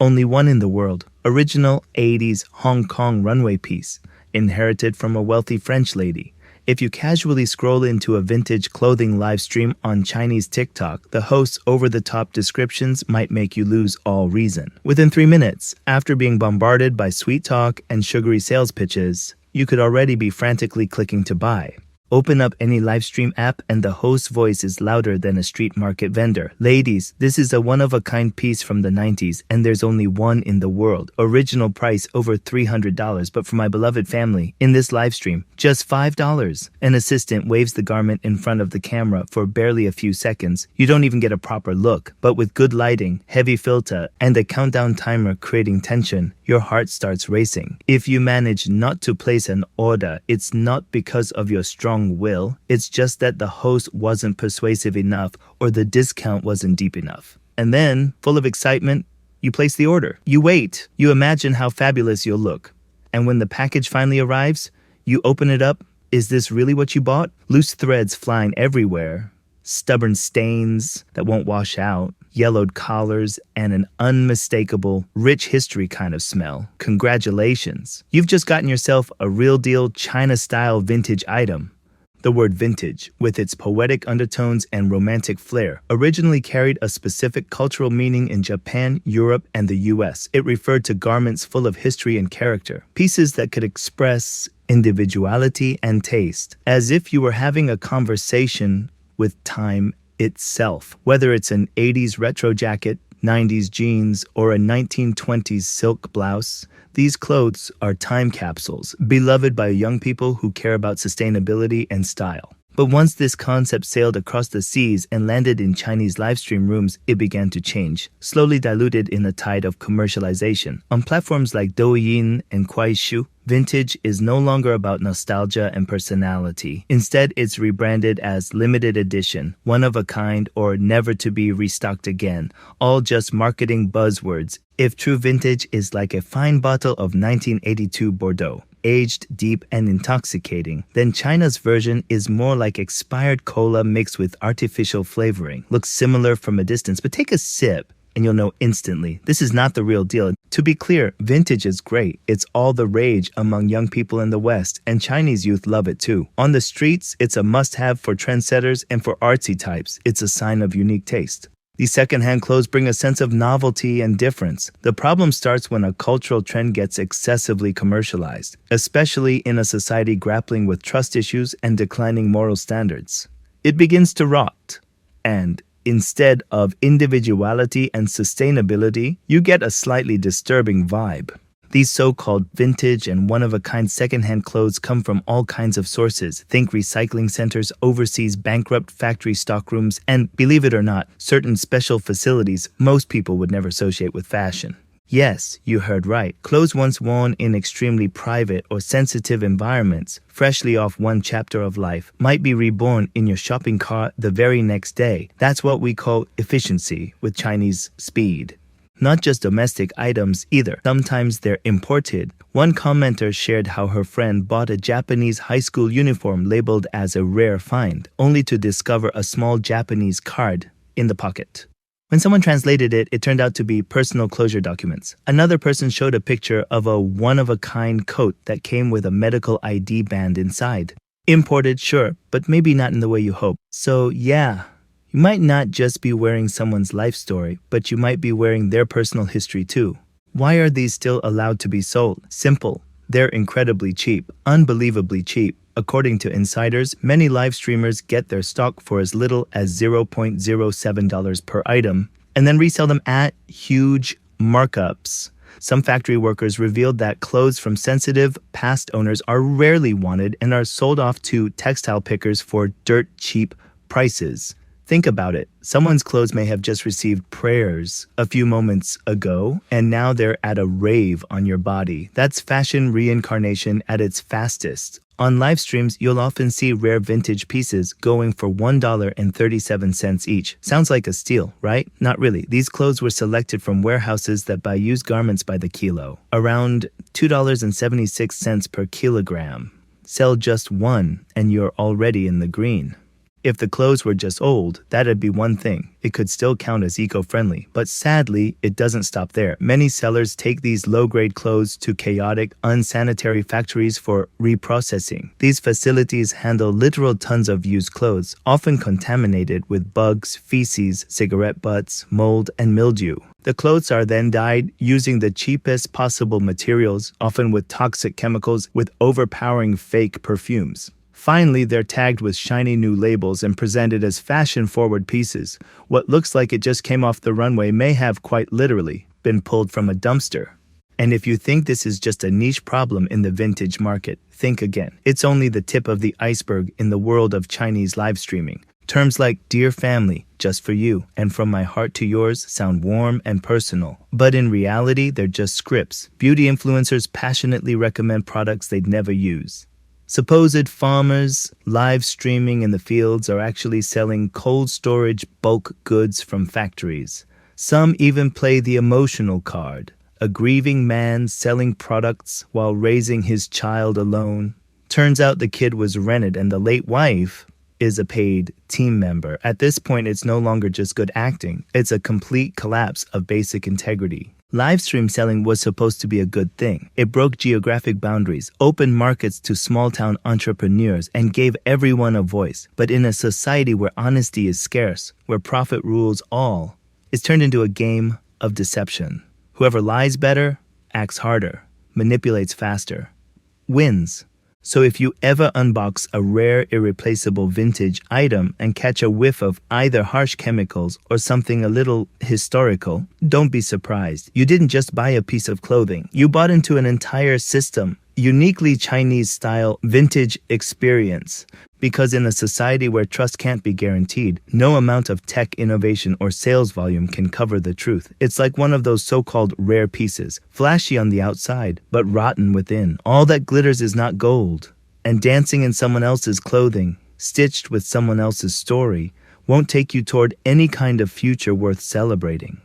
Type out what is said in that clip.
Only one in the world. Original 80s Hong Kong runway piece, inherited from a wealthy French lady. If you casually scroll into a vintage clothing live stream on Chinese TikTok, the host's over-the-top descriptions might make you lose all reason. Within 3 minutes, after being bombarded by sweet talk and sugary sales pitches, you could already be frantically clicking to buy. Open up any live stream app and the host's voice is louder than a street market vendor. Ladies, this is a one-of-a-kind piece from the 90s and there's only one in the world. Original price over $300, but for my beloved family, in this live stream, just $5. An assistant waves the garment in front of the camera for barely a few seconds. You don't even get a proper look, but with good lighting, heavy filter, and a countdown timer creating tension, your heart starts racing. If you manage not to place an order, it's not because of your strong will, it's just that the host wasn't persuasive enough or the discount wasn't deep enough. And then, full of excitement, you place the order. You wait. You imagine how fabulous you'll look. And when the package finally arrives, you open it up. Is this really what you bought? Loose threads flying everywhere, stubborn stains that won't wash out, yellowed collars, and an unmistakable, rich history kind of smell. Congratulations. You've just gotten yourself a real-deal China-style vintage item. The word vintage, with its poetic undertones and romantic flair, originally carried a specific cultural meaning in Japan, Europe, and the US. It referred to garments full of history and character, pieces that could express individuality and taste, as if you were having a conversation with time itself. Whether it's an 80s retro jacket, 90s jeans, or a 1920s silk blouse, these clothes are time capsules, beloved by young people who care about sustainability and style. But once this concept sailed across the seas and landed in Chinese livestream rooms, it began to change, slowly diluted in the tide of commercialization. On platforms like Douyin and Kuaishou, vintage is no longer about nostalgia and personality. Instead, it's rebranded as limited edition, one of a kind, or never to be restocked again, all just marketing buzzwords. If true vintage is like a fine bottle of 1982 Bordeaux, aged, deep, and intoxicating, then China's version is more like expired cola mixed with artificial flavoring. Looks similar from a distance, but take a sip and you'll know instantly this is not the real deal. To be clear, vintage is great. It's all the rage among young people in the West, and Chinese youth love it too. On the streets, it's a must-have for trendsetters, and for artsy types, it's a sign of unique taste. These secondhand clothes bring a sense of novelty and difference. The problem starts when a cultural trend gets excessively commercialized, especially in a society grappling with trust issues and declining moral standards. It begins to rot, and instead of individuality and sustainability, you get a slightly disturbing vibe. These so-called vintage and one-of-a-kind secondhand clothes come from all kinds of sources. Think recycling centers, overseas bankrupt factory stockrooms, and, believe it or not, certain special facilities most people would never associate with fashion. Yes, you heard right. Clothes once worn in extremely private or sensitive environments, freshly off one chapter of life, might be reborn in your shopping cart the very next day. That's what we call efficiency with Chinese speed. Not just domestic items either. Sometimes they're imported. One commenter shared how her friend bought a Japanese high school uniform labeled as a rare find, only to discover a small Japanese card in the pocket. When someone translated it, it turned out to be personal closure documents. Another person showed a picture of a one-of-a-kind coat that came with a medical ID band inside. Imported, sure, but maybe not in the way you hope. So yeah, you might not just be wearing someone's life story, but you might be wearing their personal history too. Why are these still allowed to be sold? Simple. They're incredibly cheap, unbelievably cheap. According to insiders, many live streamers get their stock for as little as $0.07 per item and then resell them at huge markups. Some factory workers revealed that clothes from sensitive past owners are rarely wanted and are sold off to textile pickers for dirt cheap prices. Think about it. Someone's clothes may have just received prayers a few moments ago, and now they're at a rave on your body. That's fashion reincarnation at its fastest. On live streams, you'll often see rare vintage pieces going for $1.37 each. Sounds like a steal, right? Not really. These clothes were selected from warehouses that buy used garments by the kilo. Around $2.76 per kilogram. Sell just one, and you're already in the green. If the clothes were just old, that'd be one thing. It could still count as eco-friendly. But sadly, it doesn't stop there. Many sellers take these low-grade clothes to chaotic, unsanitary factories for reprocessing. These facilities handle literal tons of used clothes, often contaminated with bugs, feces, cigarette butts, mold, and mildew. The clothes are then dyed using the cheapest possible materials, often with toxic chemicals, with overpowering fake perfumes. Finally, they're tagged with shiny new labels and presented as fashion-forward pieces. What looks like it just came off the runway may have quite literally been pulled from a dumpster. And if you think this is just a niche problem in the vintage market, think again. It's only the tip of the iceberg in the world of Chinese live streaming. Terms like "dear family," "just for you," and "from my heart to yours" sound warm and personal. But in reality, they're just scripts. Beauty influencers passionately recommend products they'd never use. Supposed farmers live streaming in the fields are actually selling cold storage bulk goods from factories. Some even play the emotional card, a grieving man selling products while raising his child alone. Turns out the kid was rented and the late wife is a paid team member. At this point, it's no longer just good acting. It's a complete collapse of basic integrity. Live stream selling was supposed to be a good thing. It broke geographic boundaries, opened markets to small-town entrepreneurs, and gave everyone a voice. But in a society where honesty is scarce, where profit rules all, it's turned into a game of deception. Whoever lies better, acts harder, manipulates faster, wins. So if you ever unbox a rare, irreplaceable vintage item and catch a whiff of either harsh chemicals or something a little historical, don't be surprised. You didn't just buy a piece of clothing. You bought into an entire system, uniquely Chinese-style vintage experience. Because in a society where trust can't be guaranteed, no amount of tech innovation or sales volume can cover the truth. It's like one of those so-called rare pieces, flashy on the outside, but rotten within. All that glitters is not gold. And dancing in someone else's clothing, stitched with someone else's story, won't take you toward any kind of future worth celebrating.